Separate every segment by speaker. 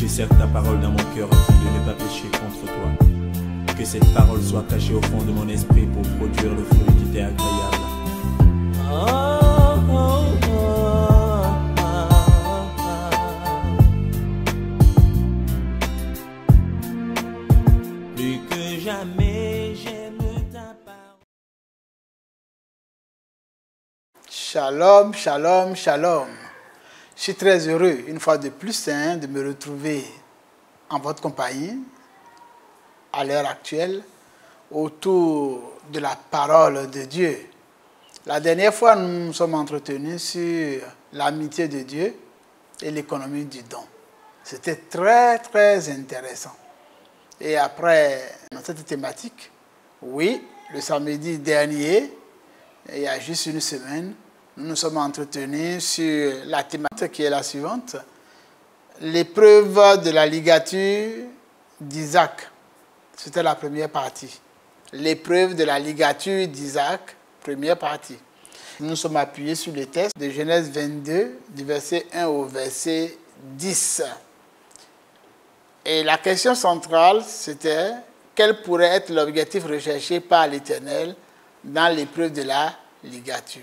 Speaker 1: Je serre ta parole dans mon cœur afin de ne pas pécher contre toi. Que cette parole soit cachée au fond de mon esprit pour produire le fruit qui t'est agréable. Plus que jamais, j'aime ta parole.
Speaker 2: Shalom, shalom, shalom. Je suis très heureux, une fois de plus, de me retrouver en votre compagnie, à l'heure actuelle, autour de la parole de Dieu. La dernière fois, nous nous sommes entretenus sur l'amitié de Dieu et l'économie du don. C'était très, très intéressant. Et après, dans cette thématique, oui, le samedi dernier, il y a juste une semaine, nous nous sommes entretenus sur la thématique qui est la suivante. L'épreuve de la ligature d'Isaac. C'était la première partie. L'épreuve de la ligature d'Isaac, première partie. Nous nous sommes appuyés sur le texte de Genèse 22, du verset 1 au verset 10. Et la question centrale, c'était quel pourrait être l'objectif recherché par l'Éternel dans l'épreuve de la ligature.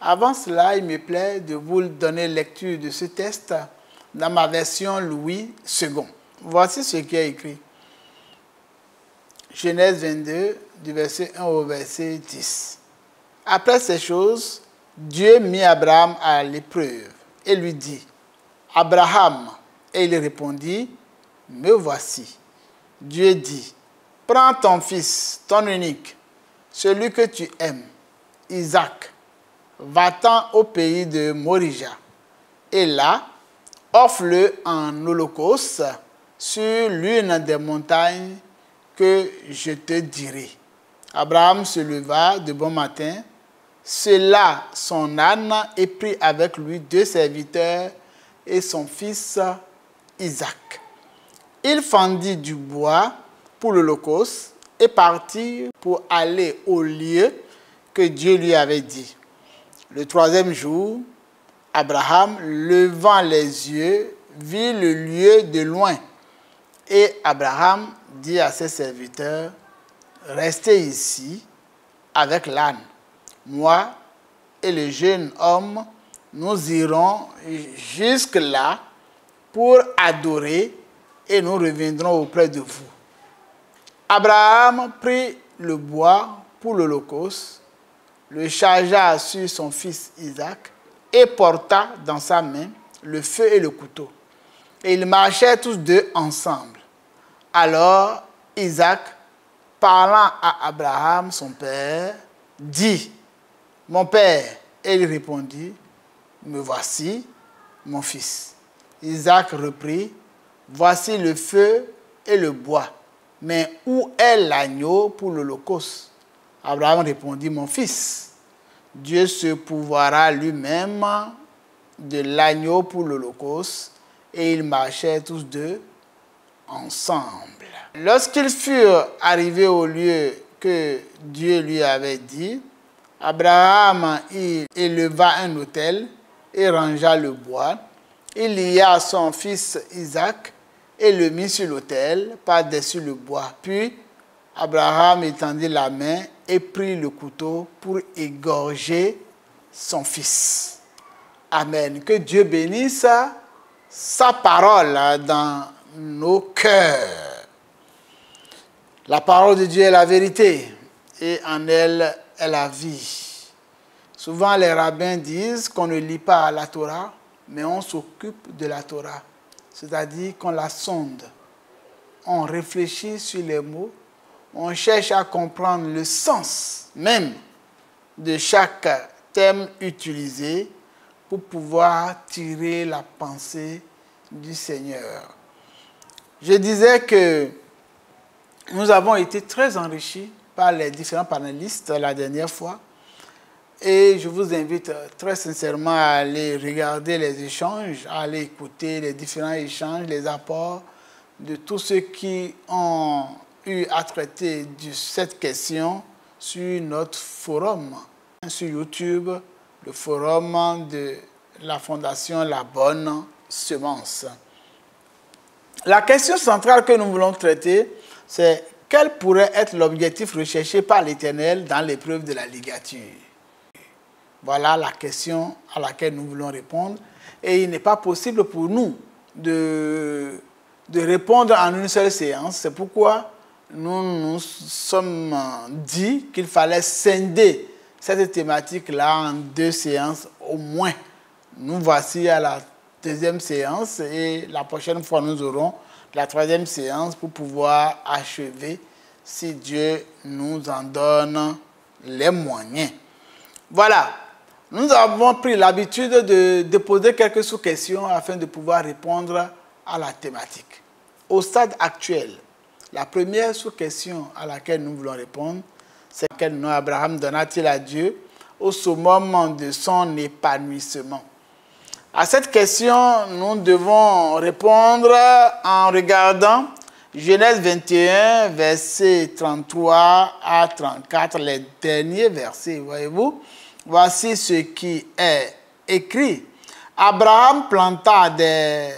Speaker 2: Avant cela, il me plaît de vous donner lecture de ce texte dans ma version Louis II. Voici ce qui est écrit. Genèse 22, du verset 1 au verset 10. Après ces choses, Dieu mit Abraham à l'épreuve et lui dit, « Abraham » et il répondit, « Me voici. » Dieu dit, « Prends ton fils, ton unique, celui que tu aimes, Isaac, va-t'en au pays de Morija, et là, offre-le en holocauste sur l'une des montagnes que je te dirai. » Abraham se leva de bon matin, sella son âne et prit avec lui 2 serviteurs et son fils Isaac. Il fendit du bois pour l'holocauste et partit pour aller au lieu que Dieu lui avait dit. Le 3e jour, Abraham, levant les yeux, vit le lieu de loin. Et Abraham dit à ses serviteurs, « Restez ici avec l'âne. Moi et le jeune homme, nous irons jusque-là pour adorer et nous reviendrons auprès de vous. » Abraham prit le bois pour l'holocauste, le chargea sur son fils Isaac et porta dans sa main le feu et le couteau. Et ils marchaient tous deux ensemble. Alors Isaac, parlant à Abraham, son père, dit, « Mon père » et il répondit, « Me voici, mon fils. » Isaac reprit, « Voici le feu et le bois, mais où est l'agneau pour l'holocauste » Abraham répondit, « Mon fils, Dieu se pourvoira lui-même de l'agneau pour l'holocauste. » Et ils marchaient tous deux ensemble. Lorsqu'ils furent arrivés au lieu que Dieu lui avait dit, Abraham y éleva un autel et rangea le bois. Il lia son fils Isaac et le mit sur l'autel par-dessus le bois. Puis Abraham étendit la main et prit le couteau pour égorger son fils. Amen. Que Dieu bénisse sa parole dans nos cœurs. La parole de Dieu est la vérité et en elle est la vie. Souvent les rabbins disent qu'on ne lit pas la Torah, mais on s'occupe de la Torah. C'est-à-dire qu'on la sonde. On réfléchit sur les mots. On cherche à comprendre le sens même de chaque thème utilisé pour pouvoir tirer la pensée du Seigneur. Je disais que nous avons été très enrichis par les différents panélistes la dernière fois et je vous invite très sincèrement à aller regarder les échanges, à aller écouter les différents échanges, les apports de tous ceux qui ont eu à traiter de cette question sur notre forum, sur YouTube, le forum de la Fondation La Bonne Semence. La question centrale que nous voulons traiter, c'est quel pourrait être l'objectif recherché par l'Éternel dans l'épreuve de la ligature? Voilà la question à laquelle nous voulons répondre. Et il n'est pas possible pour nous de répondre en une seule séance. C'est pourquoi nous nous sommes dit qu'il fallait scinder cette thématique-là en 2 séances au moins. Nous voici à la 2e séance et la prochaine fois nous aurons la 3e séance pour pouvoir achever si Dieu nous en donne les moyens. Voilà, nous avons pris l'habitude de poser quelques sous-questions afin de pouvoir répondre à la thématique. Au stade actuel, la première sous-question à laquelle nous voulons répondre, c'est quel nom Abraham donna-t-il à Dieu au summum de son épanouissement? À cette question, nous devons répondre en regardant Genèse 21, versets 33 à 34, les derniers versets, voyez-vous. Voici ce qui est écrit. Abraham planta des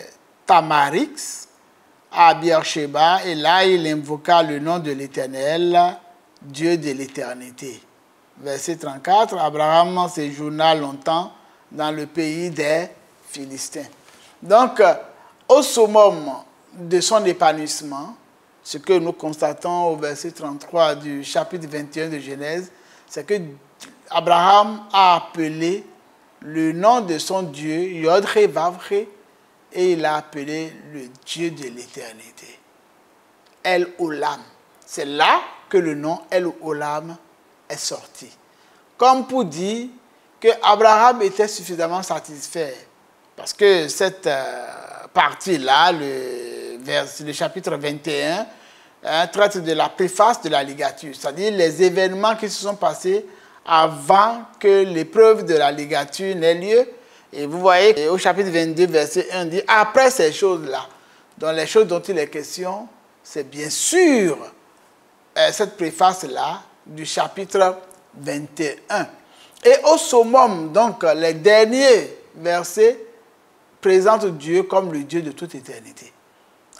Speaker 2: tamarix à Beersheba et là il invoqua le nom de l'Éternel, Dieu de l'éternité. Verset 34, Abraham séjourna longtemps dans le pays des Philistins. Donc, au summum de son épanouissement, ce que nous constatons au verset 33 du chapitre 21 de Genèse, c'est que Abraham a appelé le nom de son Dieu, Yod-Hé-Vav-Hé, et il a appelé le Dieu de l'éternité. El-Olam. C'est là que le nom El-Olam est sorti. Comme pour dire que Abraham était suffisamment satisfait. Parce que cette partie-là, le chapitre 21, traite de la préface de la ligature. C'est-à-dire les événements qui se sont passés avant que l'épreuve de la ligature n'ait lieu. Et vous voyez, au chapitre 22, verset 1, dit, après ces choses-là, dans les choses dont il est question, c'est bien sûr cette préface-là du chapitre 21. Et au summum, donc, les derniers versets présentent Dieu comme le Dieu de toute éternité.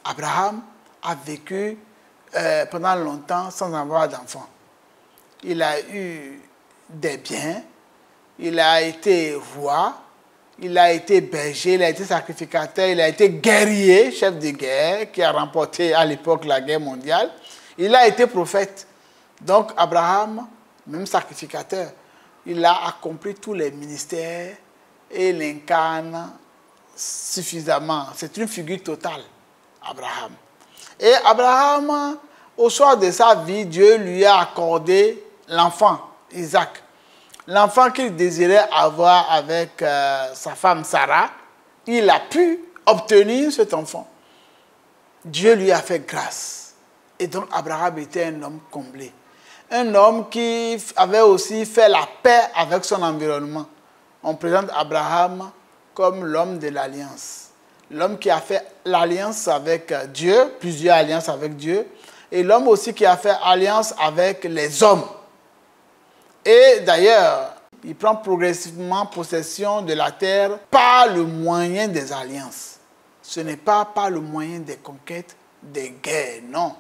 Speaker 2: Abraham a vécu pendant longtemps sans avoir d'enfant. Il a eu des biens, il a été roi, il a été berger, il a été sacrificateur, il a été guerrier, chef de guerre, qui a remporté à l'époque la guerre mondiale. Il a été prophète. Donc Abraham, même sacrificateur, il a accompli tous les ministères et l'incarne suffisamment. C'est une figure totale, Abraham. Et Abraham, au soir de sa vie, Dieu lui a accordé l'enfant, Isaac. L'enfant qu'il désirait avoir avec sa femme Sarah, il a pu obtenir cet enfant. Dieu lui a fait grâce. Et donc Abraham était un homme comblé. Un homme qui avait aussi fait la paix avec son environnement. On présente Abraham comme l'homme de l'alliance. L'homme qui a fait l'alliance avec Dieu, plusieurs alliances avec Dieu, et l'homme aussi qui a fait alliance avec les hommes. Et d'ailleurs, il prend progressivement possession de la terre par le moyen des alliances. Ce n'est pas par le moyen des conquêtes, des guerres, non.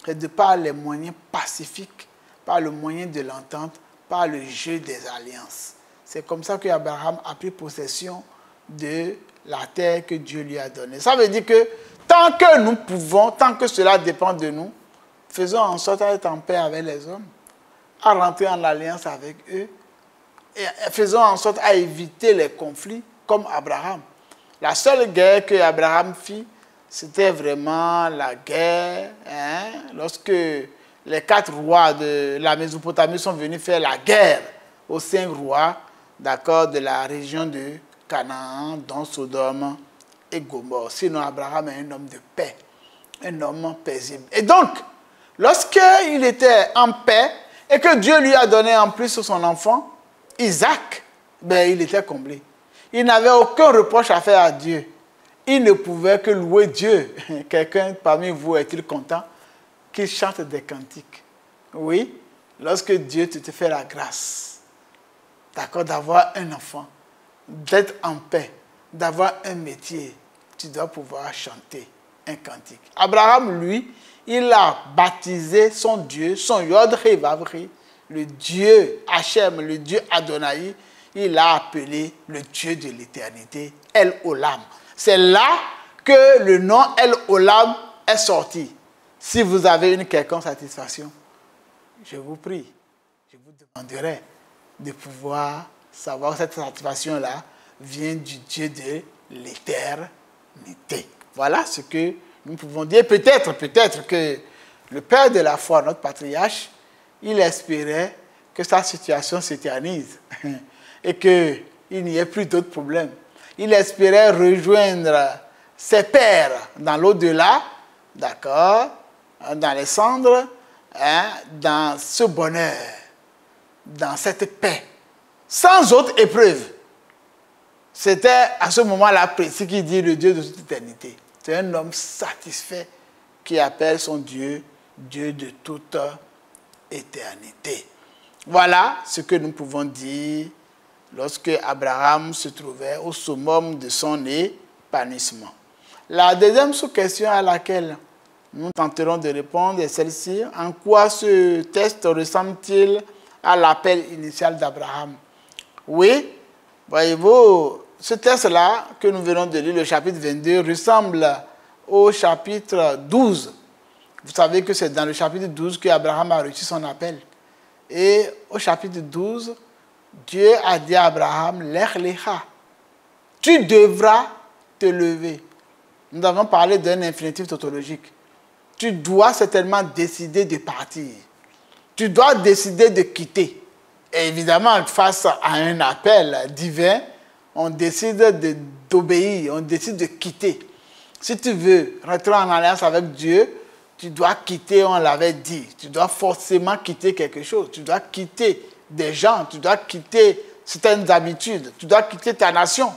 Speaker 2: C'est de par les moyens pacifiques, par le moyen de l'entente, par le jeu des alliances. C'est comme ça qu'Abraham a pris possession de la terre que Dieu lui a donnée. Ça veut dire que tant que nous pouvons, tant que cela dépend de nous, faisons en sorte d'être en paix avec les hommes, à rentrer en alliance avec eux, et faisons en sorte à éviter les conflits comme Abraham. La seule guerre que Abraham fit, c'était vraiment la guerre, lorsque les 4 rois de la Mésopotamie sont venus faire la guerre aux 5 rois, d'accord, de la région de Canaan, dont Sodome et Gomorrhe. Sinon, Abraham est un homme de paix, un homme paisible. Et donc, lorsqu'il était en paix, et que Dieu lui a donné en plus son enfant, Isaac, ben, il était comblé. Il n'avait aucun reproche à faire à Dieu. Il ne pouvait que louer Dieu. Quelqu'un parmi vous est-il content qu'il chante des cantiques? Oui, lorsque Dieu te fait la grâce, d'accord, d'avoir un enfant, d'être en paix, d'avoir un métier, tu dois pouvoir chanter un cantique. Abraham, lui, il a baptisé son Dieu, son Yod-Hé-Vav-Hé, le Dieu Hachem, le Dieu Adonai, il l'a appelé le Dieu de l'éternité, El Olam. C'est là que le nom El Olam est sorti. Si vous avez une quelconque satisfaction, je vous prie, je vous demanderai de pouvoir savoir que cette satisfaction-là vient du Dieu de l'éternité. Voilà ce que nous pouvons dire. Peut-être que le père de la foi, notre patriarche, il espérait que sa situation s'éternise et qu'il n'y ait plus d'autres problèmes. Il espérait rejoindre ses pères dans l'au-delà, d'accord, dans les cendres, hein, dans ce bonheur, dans cette paix, sans autre épreuve. C'était à ce moment-là précis qu'il dit le Dieu de toute éternité. C'est un homme satisfait qui appelle son Dieu, Dieu de toute éternité. Voilà ce que nous pouvons dire lorsque Abraham se trouvait au summum de son épanouissement. La deuxième sous-question à laquelle nous tenterons de répondre est celle-ci. En quoi ce texte ressemble-t-il à l'appel initial d'Abraham? Oui, voyez-vous, ce texte-là que nous venons de lire, le chapitre 22, ressemble au chapitre 12. Vous savez que c'est dans le chapitre 12 qu'Abraham a reçu son appel. Et au chapitre 12, Dieu a dit à Abraham, Lech lecha, tu devras te lever. Nous avons parlé d'un infinitif tautologique. Tu dois certainement décider de partir. Tu dois décider de quitter. Et évidemment, face à un appel divin, on décide d'obéir, on décide de quitter. Si tu veux rentrer en alliance avec Dieu, tu dois quitter, on l'avait dit. Tu dois forcément quitter quelque chose. Tu dois quitter des gens, tu dois quitter certaines habitudes, tu dois quitter ta nation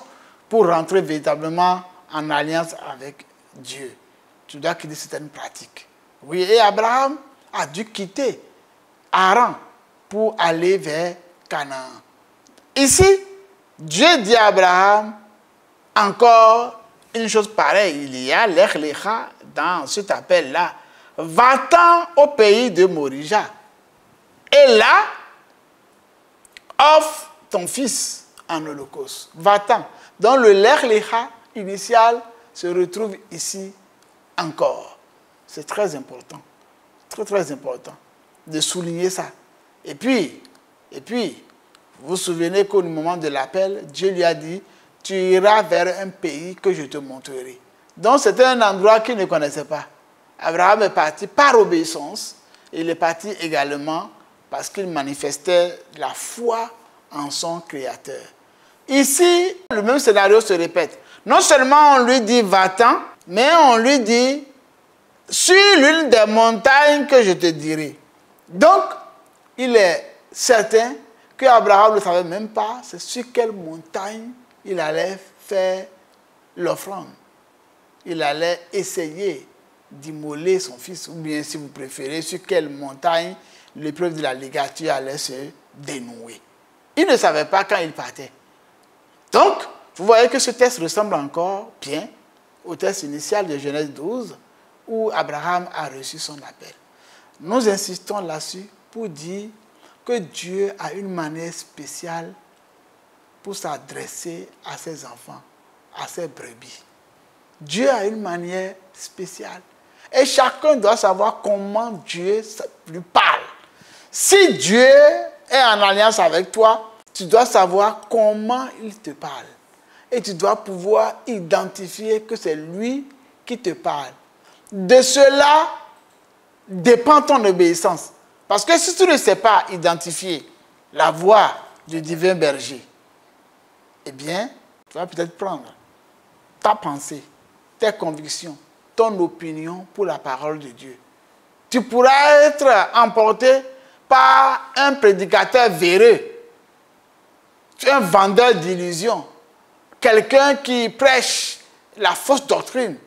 Speaker 2: pour rentrer véritablement en alliance avec Dieu. Tu dois quitter certaines pratiques. Oui, et Abraham a dû quitter Haran pour aller vers Canaan. Ici, Dieu dit à Abraham encore une chose pareille. Il y a Lech lecha dans cet appel-là. Va-t'en au pays de Morija. Et là, offre ton fils en holocauste. Va-t'en. Donc le Lech lecha initial se retrouve ici encore. C'est très important. Très, très important de souligner ça. Et puis, vous vous souvenez qu'au moment de l'appel, Dieu lui a dit, tu iras vers un pays que je te montrerai. Donc c'était un endroit qu'il ne connaissait pas. Abraham est parti par obéissance. Il est parti également parce qu'il manifestait la foi en son Créateur. Ici, le même scénario se répète. Non seulement on lui dit va-t'en, mais on lui dit sur l'une des montagnes que je te dirai. Donc, il est certain qu'Abraham ne savait même pas c'est sur quelle montagne il allait faire l'offrande. Il allait essayer d'immoler son fils, ou bien si vous préférez, sur quelle montagne l'épreuve de la ligature allait se dénouer. Il ne savait pas quand il partait. Donc, vous voyez que ce texte ressemble encore bien au texte initial de Genèse 12, où Abraham a reçu son appel. Nous insistons là-dessus pour dire que Dieu a une manière spéciale pour s'adresser à ses enfants, à ses brebis. Dieu a une manière spéciale. Et chacun doit savoir comment Dieu lui parle. Si Dieu est en alliance avec toi, tu dois savoir comment il te parle. Et tu dois pouvoir identifier que c'est lui qui te parle. De cela dépend ton obéissance. Parce que si tu ne sais pas identifier la voix du divin berger, eh bien, tu vas peut-être prendre ta pensée, tes convictions, ton opinion pour la parole de Dieu. Tu pourras être emporté par un prédicateur véreux, un vendeur d'illusions, quelqu'un qui prêche la fausse doctrine.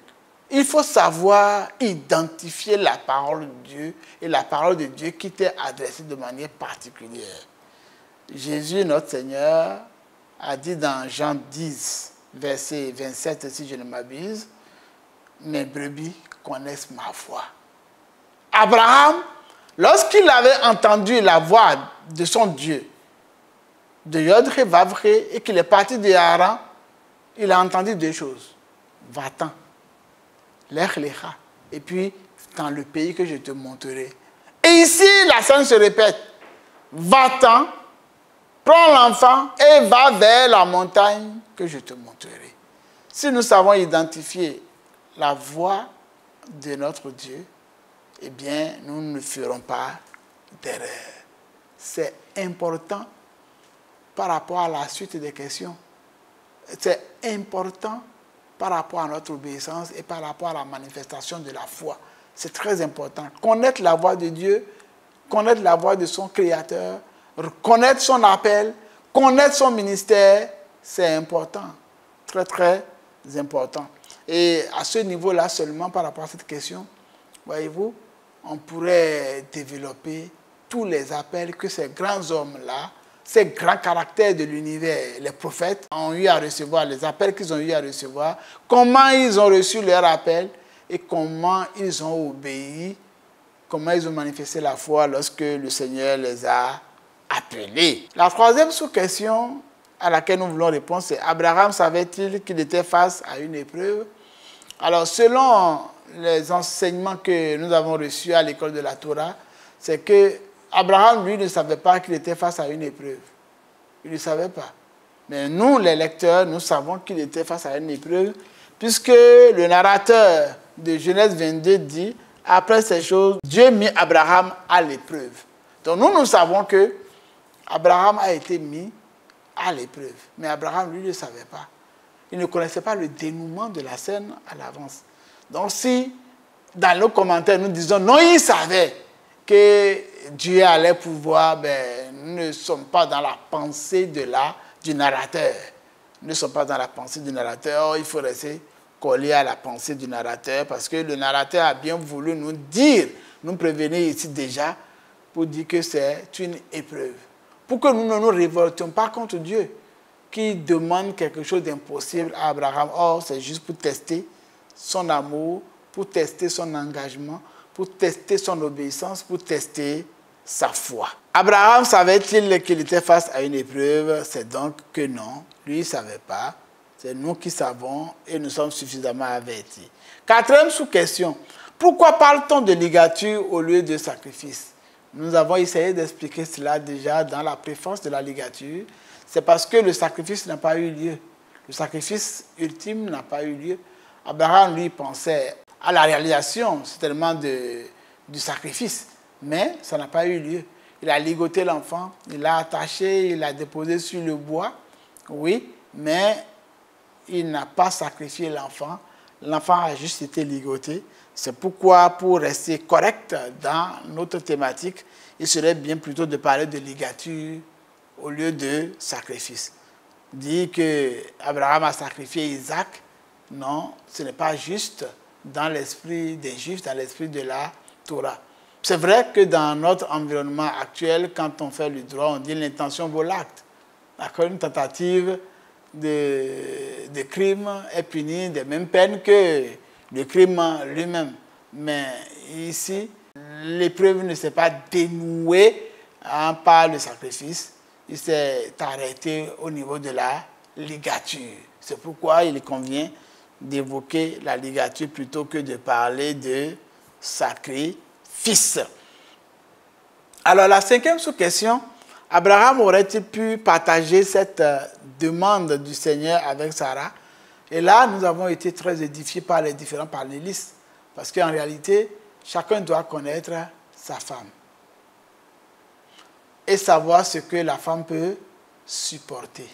Speaker 2: Il faut savoir identifier la parole de Dieu et la parole de Dieu qui t'est adressée de manière particulière. Jésus, notre Seigneur, a dit dans Jean 10, verset 27, si je ne m'abuse, mes brebis connaissent ma voix. Abraham, lorsqu'il avait entendu la voix de son Dieu, de Yodré, Vavré, et qu'il est parti de Haran, il a entendu deux choses. Va-t'en, l'Echlecha, et puis dans le pays que je te montrerai. Et ici, la scène se répète. Va-t'en, prends l'enfant et va vers la montagne que je te montrerai. Si nous savons identifier la voix de notre Dieu, eh bien, nous ne ferons pas d'erreur. C'est important par rapport à la suite des questions. C'est important par rapport à notre obéissance et par rapport à la manifestation de la foi. C'est très important. Connaître la voix de Dieu, connaître la voix de son Créateur, connaître son appel, connaître son ministère, c'est important. Très, très important. Et à ce niveau-là seulement, par rapport à cette question, voyez-vous, on pourrait développer tous les appels que ces grands hommes-là, ces grands caractères de l'univers, les prophètes, ont eu à recevoir, les appels qu'ils ont eu à recevoir, comment ils ont reçu leur appel et comment ils ont obéi, comment ils ont manifesté la foi lorsque le Seigneur les a appelés. La troisième sous-question à laquelle nous voulons répondre, c'est Abraham savait-il qu'il était face à une épreuve? Alors, selon les enseignements que nous avons reçus à l'école de la Torah, c'est que Abraham, lui, ne savait pas qu'il était face à une épreuve. Il ne savait pas. Mais nous, les lecteurs, nous savons qu'il était face à une épreuve, puisque le narrateur de Genèse 22 dit, après ces choses, Dieu mit Abraham à l'épreuve. Donc nous savons que Abraham a été mis à l'épreuve. Mais Abraham, lui, ne savait pas. Il ne connaissait pas le dénouement de la scène à l'avance. Donc si, dans nos commentaires, nous disons, non, il savait que Dieu allait pouvoir, nous ne sommes pas dans la pensée du narrateur. Nous ne sommes pas dans la pensée du narrateur. Il faut rester collé à la pensée du narrateur parce que le narrateur a bien voulu nous dire, nous prévenir ici déjà, pour dire que c'est une épreuve. Pour que nous ne nous révoltions pas contre Dieu, qui demande quelque chose d'impossible à Abraham. Or, c'est juste pour tester son amour, pour tester son engagement, pour tester son obéissance, pour tester sa foi. Abraham savait-il qu'il était face à une épreuve? C'est donc que non, lui il ne savait pas. C'est nous qui savons et nous sommes suffisamment avertis. Quatrième sous-question. Pourquoi parle-t-on de ligature au lieu de sacrifice? Nous avons essayé d'expliquer cela déjà dans la préface de la ligature. C'est parce que le sacrifice n'a pas eu lieu. Le sacrifice ultime n'a pas eu lieu. Abraham, lui, pensait à la réalisation, certainement, du sacrifice. Mais ça n'a pas eu lieu. Il a ligoté l'enfant, il l'a attaché, il l'a déposé sur le bois. Oui, mais il n'a pas sacrifié l'enfant. L'enfant a juste été ligoté. C'est pourquoi, pour rester correct dans notre thématique, il serait bien plutôt de parler de ligature au lieu de sacrifice. Dire qu'Abraham a sacrifié Isaac, non, ce n'est pas juste dans l'esprit des Juifs, dans l'esprit de la Torah. C'est vrai que dans notre environnement actuel, quand on fait le droit, on dit l'intention vaut l'acte. Une tentative de crime est punie des mêmes peines que le crime lui-même. Mais ici, l'épreuve ne s'est pas dénouée par le sacrifice. Il s'est arrêté au niveau de la ligature. C'est pourquoi il convient d'évoquer la ligature plutôt que de parler de sacrifice. Alors la cinquième sous-question, Abraham aurait-il pu partager cette demande du Seigneur avec Sarah? Et là, nous avons été très édifiés par les différents panélistes, parce qu'en réalité, chacun doit connaître sa femme et savoir ce que la femme peut supporter.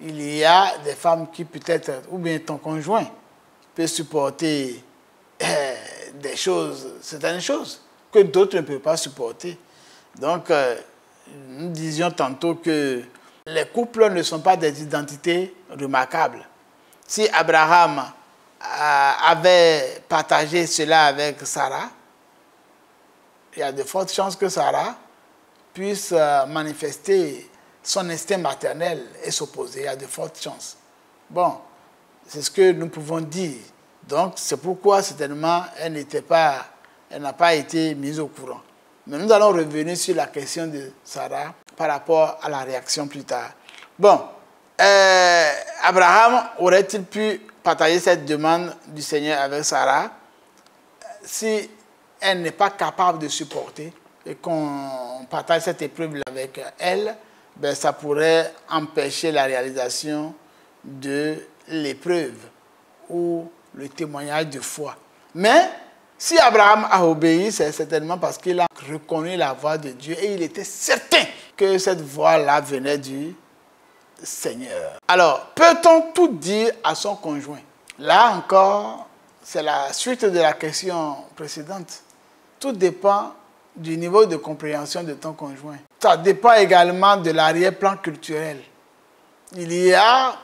Speaker 2: Il y a des femmes qui peut-être, ou bien ton conjoint, peut supporter des choses, certaines choses, que d'autres ne peuvent pas supporter. Donc, nous disions tantôt que les couples ne sont pas des identités remarquables. Si Abraham avait partagé cela avec Sarah, il y a de fortes chances que Sarah puisse manifester son instinct maternel et s'opposer. Il y a de fortes chances. Bon, c'est ce que nous pouvons dire. Donc, c'est pourquoi, certainement, elle n'a pas été mise au courant. Mais nous allons revenir sur la question de Sarah par rapport à la réaction plus tard. Bon, Abraham aurait-il pu partager cette demande du Seigneur avec Sarah si elle n'est pas capable de supporter et qu'on partage cette épreuve avec elle, ben ça pourrait empêcher la réalisation de l'épreuve ou le témoignage de foi. Mais si Abraham a obéi, c'est certainement parce qu'il a reconnu la voix de Dieu et il était certain que cette voix-là venait du Seigneur. Alors, peut-on tout dire à son conjoint? Là encore, c'est la suite de la question précédente. Tout dépend du niveau de compréhension de ton conjoint. Ça dépend également de l'arrière-plan culturel. Il y a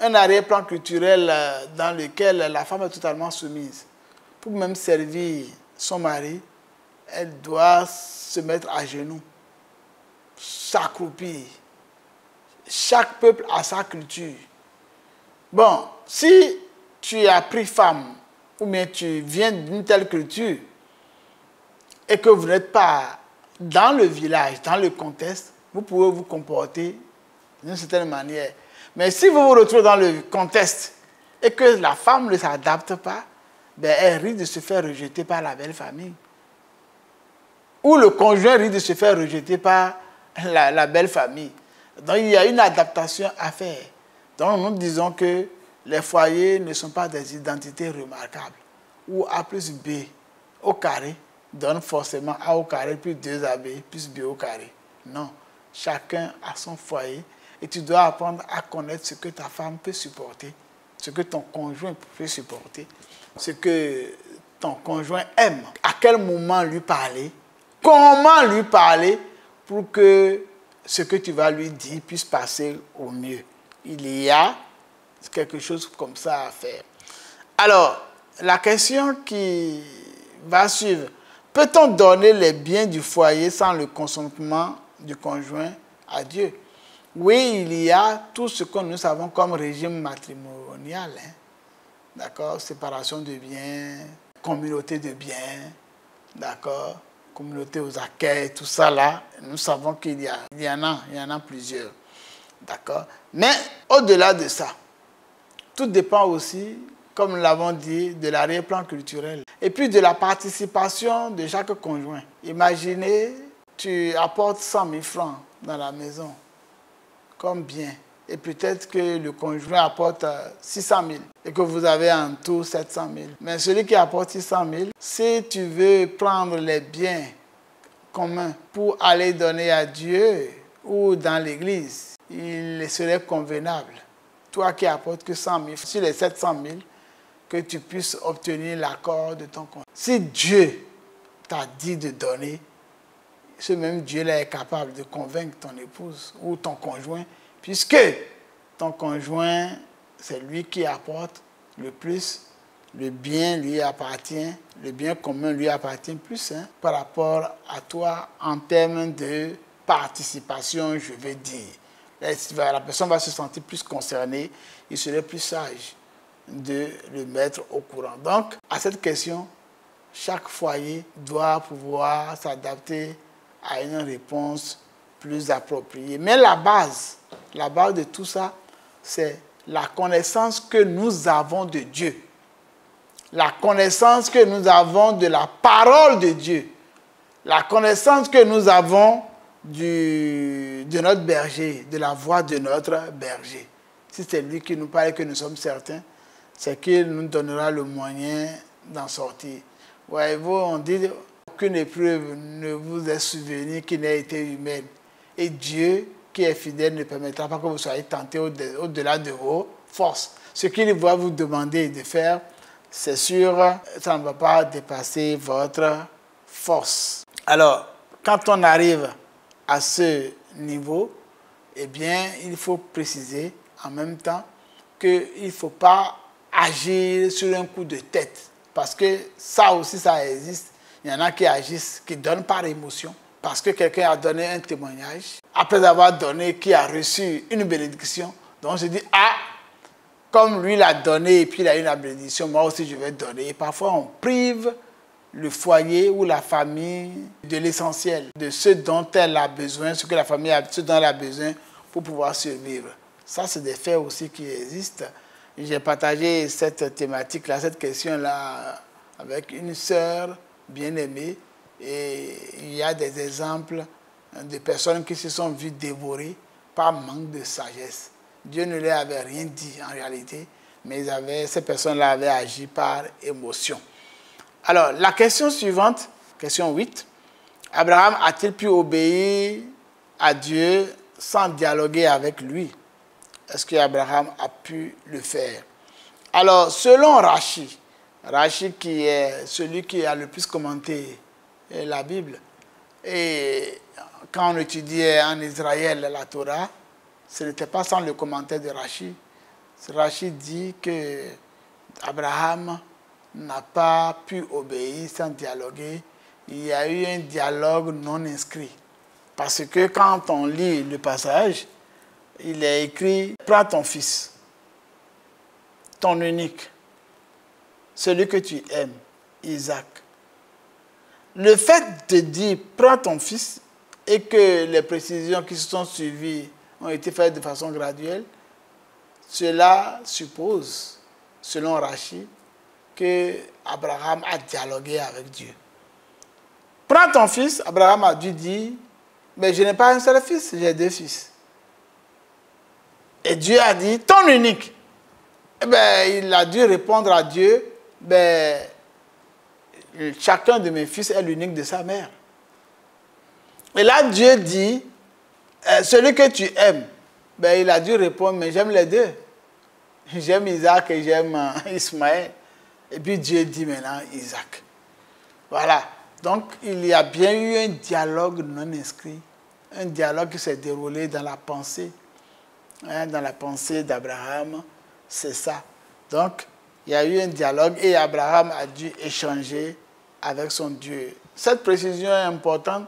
Speaker 2: un arrière-plan culturel dans lequel la femme est totalement soumise. Pour même servir son mari, elle doit se mettre à genoux, s'accroupir. Chaque peuple a sa culture. Bon, si tu as pris femme, ou bien tu viens d'une telle culture, et que vous n'êtes pas dans le village, dans le contexte, vous pouvez vous comporter d'une certaine manière. Mais si vous vous retrouvez dans le contexte, et que la femme ne s'adapte pas, ben elle risque de se faire rejeter par la belle famille. Ou le conjoint risque de se faire rejeter par la belle famille. Donc il y a une adaptation à faire. Donc nous disons que les foyers ne sont pas des identités remarquables. Ou A plus B au carré donne forcément A au carré plus 2AB plus B au carré. Non. Chacun a son foyer et tu dois apprendre à connaître ce que ta femme peut supporter, ce que ton conjoint peut supporter, ce que ton conjoint aime, à quel moment lui parler, comment lui parler pour que ce que tu vas lui dire puisse passer au mieux. Il y a quelque chose comme ça à faire. Alors, la question qui va suivre, peut-on donner les biens du foyer sans le consentement du conjoint à Dieu? Oui, il y a tout ce que nous savons comme régime matrimonial. Hein? D'accord? Séparation de biens, communauté de biens, d'accord? Communauté aux acquêts, tout ça là, nous savons qu'il y en a plusieurs. D'accord? Mais au-delà de ça, tout dépend aussi, comme nous l'avons dit, de l'arrière-plan culturel. Et puis de la participation de chaque conjoint. Imaginez, tu apportes 100 000 francs dans la maison, comme bien. Et peut-être que le conjoint apporte 600 000 et que vous avez en tout 700 000. Mais celui qui apporte 600 000, si tu veux prendre les biens communs pour aller donner à Dieu ou dans l'église, il serait convenable, toi qui apportes que 100 000, sur les 700 000, que tu puisses obtenir l'accord de ton conjoint. Si Dieu t'a dit de donner, ce même Dieu-là est capable de convaincre ton épouse ou ton conjoint, puisque ton conjoint, c'est lui qui apporte le plus, le bien lui appartient, le bien commun lui appartient plus par rapport à toi en termes de participation, je vais dire. La personne va se sentir plus concernée, il serait plus sage de le mettre au courant. Donc, à cette question, chaque foyer doit pouvoir s'adapter à une réponse plus appropriée. Mais la base de tout ça, c'est la connaissance que nous avons de Dieu. La connaissance que nous avons de la parole de Dieu. La connaissance que nous avons de notre berger, de la voix de notre berger. Si c'est lui qui nous parle et que nous sommes certains, c'est qu'il nous donnera le moyen d'en sortir. Voyez-vous, on dit qu'aucune épreuve ne vous est survenue qui n'ait été humaine. Et Dieu, qui est fidèle, ne permettra pas que vous soyez tentés au-delà de vos forces. Ce qu'il va vous demander de faire, c'est sûr, ça ne va pas dépasser votre force. Alors, quand on arrive à ce niveau, eh bien, il faut préciser en même temps qu'il ne faut pas agir sur un coup de tête. Parce que ça aussi, ça existe. Il y en a qui agissent, qui donnent par émotion. Parce que quelqu'un a donné un témoignage, après avoir donné, qui a reçu une bénédiction. Donc on se dit, ah, comme lui l'a donné et puis il a eu la bénédiction, moi aussi je vais donner. Et parfois on prive le foyer ou la famille de l'essentiel, de ce dont elle a besoin, ce que la famille a, ce dont elle a besoin pour pouvoir survivre. Ça, c'est des faits aussi qui existent. J'ai partagé cette thématique-là, cette question-là avec une sœur bien-aimée et il y a des exemples de personnes qui se sont vues dévorées par manque de sagesse. Dieu ne leur avait rien dit en réalité, mais ces personnes-là avaient agi par émotion. Alors, la question suivante, question 8. Abraham a-t-il pu obéir à Dieu sans dialoguer avec lui? Est-ce qu'Abraham a pu le faire? Alors, selon Rachi qui est celui qui a le plus commenté la Bible, et quand on étudiait en Israël la Torah, ce n'était pas sans le commentaire de Rachi. Rachi dit que Abraham n'a pas pu obéir sans dialoguer. Il y a eu un dialogue non inscrit. Parce que quand on lit le passage, il est écrit « Prends ton fils, ton unique, celui que tu aimes, Isaac. » Le fait de dire « Prends ton fils » et que les précisions qui se sont suivies ont été faites de façon graduelle, cela suppose, selon Rachi, que Abraham a dialogué avec Dieu. Prends ton fils, Abraham a dû dire, mais je n'ai pas un seul fils, j'ai 2 fils. Et Dieu a dit, ton unique. Eh bien, il a dû répondre à Dieu, chacun de mes fils est l'unique de sa mère. Et là, Dieu dit, celui que tu aimes, il a dû répondre, mais j'aime les 2. J'aime Isaac et j'aime Ismaël. Et puis Dieu dit maintenant Isaac. Voilà. Donc il y a bien eu un dialogue non inscrit. Un dialogue qui s'est déroulé dans la pensée. Dans la pensée d'Abraham. C'est ça. Donc il y a eu un dialogue et Abraham a dû échanger avec son Dieu. Cette précision est importante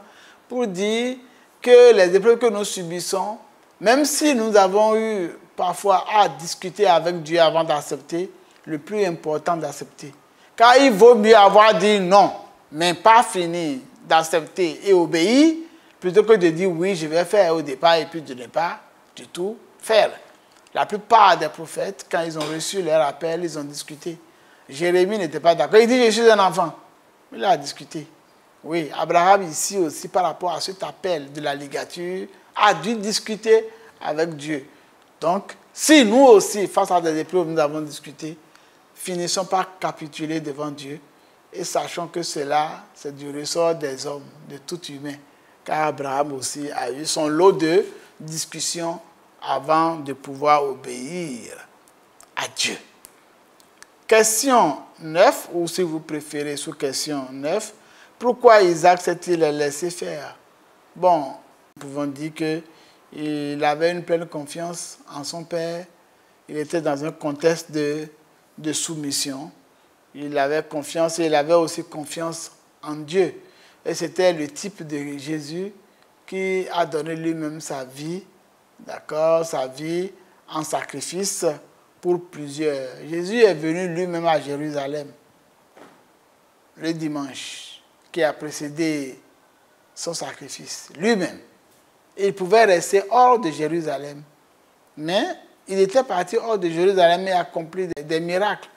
Speaker 2: pour dire que les épreuves que nous subissons, même si nous avons eu parfois à discuter avec Dieu avant d'accepter, le plus important d'accepter. Car il vaut mieux avoir dit non, mais pas fini d'accepter et obéir, plutôt que de dire oui, je vais faire au départ et puis de ne pas du tout faire. La plupart des prophètes, quand ils ont reçu leur appel, ils ont discuté. Jérémie n'était pas d'accord. Il dit, je suis un enfant. Il a discuté. Oui, Abraham ici aussi, par rapport à cet appel de la ligature, a dû discuter avec Dieu. Donc, si nous aussi, face à des épreuves, nous avons discuté, finissons par capituler devant Dieu et sachons que cela, c'est du ressort des hommes, de tout humain. Car Abraham aussi a eu son lot de discussions avant de pouvoir obéir à Dieu. Question 9, ou si vous préférez sous question 9, pourquoi Isaac s'est-il laissé faire? Bon, nous pouvons dire qu'il avait une pleine confiance en son père. Il était dans un contexte de soumission. Il avait confiance et il avait aussi confiance en Dieu. Et c'était le type de Jésus qui a donné lui-même sa vie, d'accord, sa vie en sacrifice pour plusieurs. Jésus est venu lui-même à Jérusalem le dimanche qui a précédé son sacrifice, lui-même. Il pouvait rester hors de Jérusalem, mais il était parti hors de Jérusalem et accompli des miracles.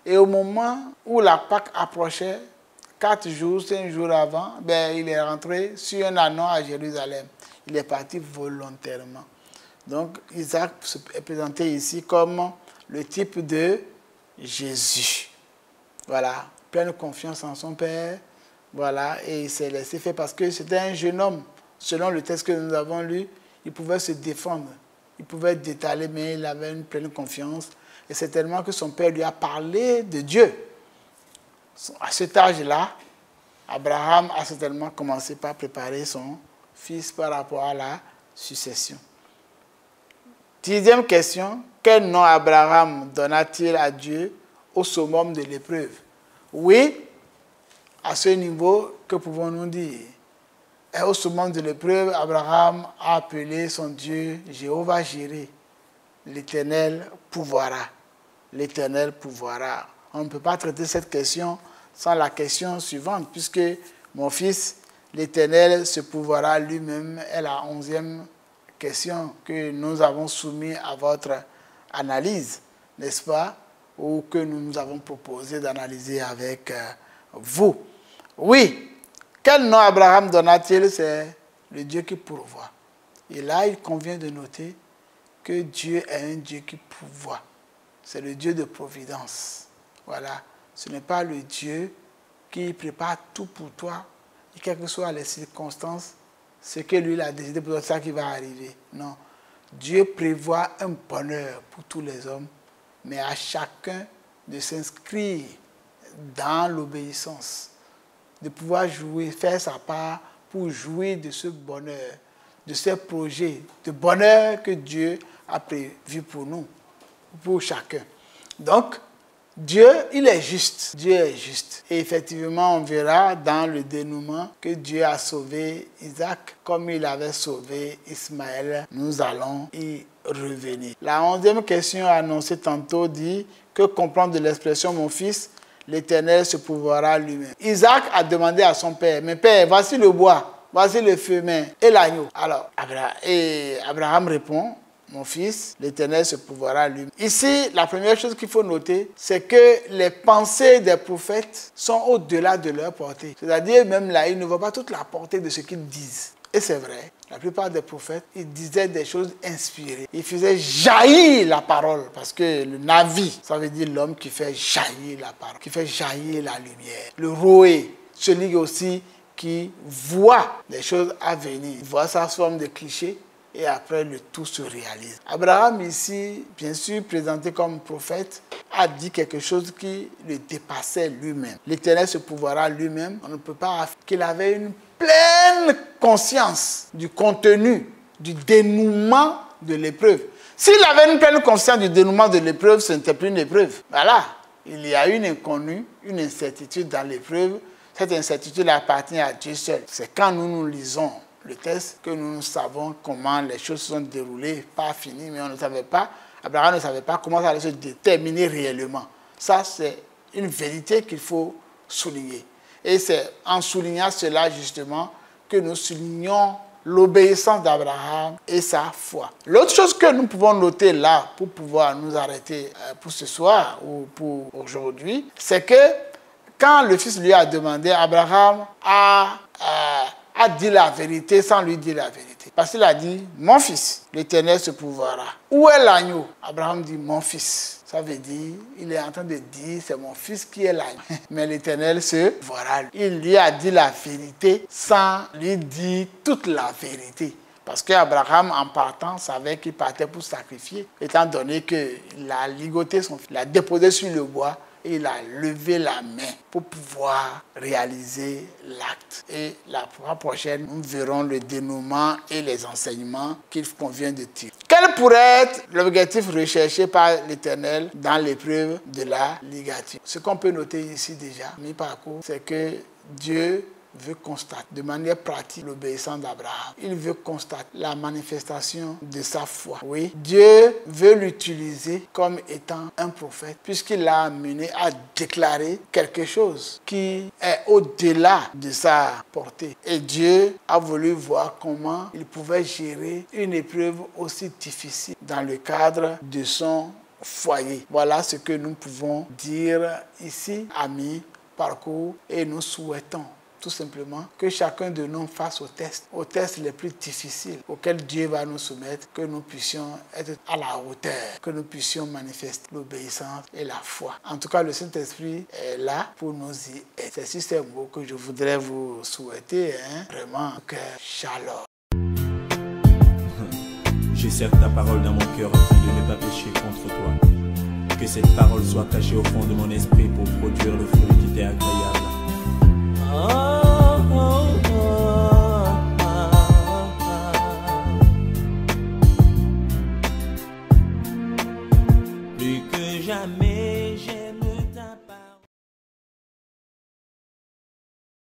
Speaker 2: Et au moment où la Pâque approchait, 4 jours, 5 jours avant, il est rentré sur un ânon à Jérusalem. Il est parti volontairement. Donc Isaac est présenté ici comme le type de Jésus. Voilà, pleine confiance en son père. Voilà, et il s'est laissé faire parce que c'était un jeune homme. Selon le texte que nous avons lu, il pouvait se défendre. Il pouvait détaler, mais il avait une pleine confiance. Et c'est tellement que son père lui a parlé de Dieu. À cet âge-là, Abraham a certainement commencé par préparer son fils par rapport à la succession. 10e question, quel nom Abraham donna-t-il à Dieu au summum de l'épreuve? Oui, à ce niveau, que pouvons-nous dire? Et au summum de l'épreuve, Abraham a appelé son Dieu Jéhovah Jireh, l'Éternel pourvoira. l'Éternel pourvoira. On ne peut pas traiter cette question sans la question suivante, puisque mon fils, l'Éternel se pourvoira lui-même est la 11e question que nous avons soumise à votre analyse, n'est-ce pas, ou que nous avons proposé d'analyser avec vous. Oui, quel nom Abraham donna-t-il? C'est le Dieu qui pourvoit. Et là, il convient de noter que Dieu est un Dieu qui pourvoit. C'est le Dieu de providence. Voilà, ce n'est pas le Dieu qui prépare tout pour toi, et quelles que soient les circonstances, ce que lui a décidé pour toi, c'est ça qui va arriver. Non, Dieu prévoit un bonheur pour tous les hommes, mais à chacun de s'inscrire dans l'obéissance, de pouvoir jouer, faire sa part pour jouir de ce bonheur, de ces projets de bonheur que Dieu a prévu pour nous, pour chacun. Donc, Dieu, il est juste. Dieu est juste. Et effectivement, on verra dans le dénouement que Dieu a sauvé Isaac comme il avait sauvé Ismaël. Nous allons y revenir. La 11e question annoncée tantôt dit que comprendre de l'expression « mon fils », l'Éternel se pourvoira lui-même. Isaac a demandé à son père, « mais père, voici le bois, voici le feu, et l'agneau. » Alors, Abraham répond, « mon fils, l'Éternel se pourvoira lui-même. » Ici, la première chose qu'il faut noter, c'est que les pensées des prophètes sont au-delà de leur portée. C'est-à-dire, même là, ils ne voient pas toute la portée de ce qu'ils disent. Et c'est vrai, la plupart des prophètes, ils disaient des choses inspirées. Ils faisaient jaillir la parole, parce que le navi, ça veut dire l'homme qui fait jaillir la parole, qui fait jaillir la lumière. Le roé, celui aussi qui voit les choses à venir. Il voit ça sous forme de clichés, et après le tout se réalise. Abraham ici, bien sûr présenté comme prophète, a dit quelque chose qui le dépassait lui-même. L'Éternel se pourvoira lui-même. On ne peut pas affirmer qu'il avait une pleine conscience du contenu, du dénouement de l'épreuve. S'il avait une pleine conscience du dénouement de l'épreuve, ce n'était plus une épreuve. Voilà, il y a une inconnue, une incertitude dans l'épreuve. Cette incertitude appartient à Dieu seul. C'est quand nous lisons le texte que nous savons comment les choses se sont déroulées, pas finies, mais on ne savait pas. Abraham ne savait pas comment ça allait se déterminer réellement. Ça, c'est une vérité qu'il faut souligner. Et c'est en soulignant cela, justement, que nous soulignons l'obéissance d'Abraham et sa foi. L'autre chose que nous pouvons noter là, pour pouvoir nous arrêter pour ce soir ou pour aujourd'hui, c'est que quand le fils lui a demandé, Abraham a dit la vérité sans lui dire la vérité. Parce qu'il a dit, mon fils, l'Éternel se pourvoira. Où est l'agneau? Abraham dit, mon fils. Ça veut dire, il est en train de dire, c'est mon fils qui est l'agneau. Mais l'Éternel se pourvoira. Il lui a dit la vérité sans lui dire toute la vérité. Parce qu'Abraham, en partant, savait qu'il partait pour sacrifier, étant donné qu'il a ligoté son fils, il l'a déposé sur le bois, et il a levé la main pour pouvoir réaliser l'acte. Et la fois prochaine, nous verrons le dénouement et les enseignements qu'il convient de tirer. Quel pourrait être l'objectif recherché par l'Éternel dans l'épreuve de la ligature? Ce qu'on peut noter ici déjà, mi-parcours, c'est que Dieu veut constater de manière pratique l'obéissance d'Abraham. Il veut constater la manifestation de sa foi. Oui, Dieu veut l'utiliser comme étant un prophète puisqu'il l'a amené à déclarer quelque chose qui est au-delà de sa portée. Et Dieu a voulu voir comment il pouvait gérer une épreuve aussi difficile dans le cadre de son foyer. Voilà ce que nous pouvons dire ici, amis, parcours, et nous souhaitons tout simplement que chacun de nous fasse aux tests les plus difficiles auxquels Dieu va nous soumettre, que nous puissions être à la hauteur, que nous puissions manifester l'obéissance et la foi. En tout cas, le Saint-Esprit est là pour nous y aider. C'est sur ces mots que je voudrais vous souhaiter, vraiment, cœur chaleur.
Speaker 1: J'ai certes ta parole dans mon cœur afin de ne pas pécher contre toi. Que cette parole soit cachée au fond de mon esprit pour produire le fruit qui t'est agréable.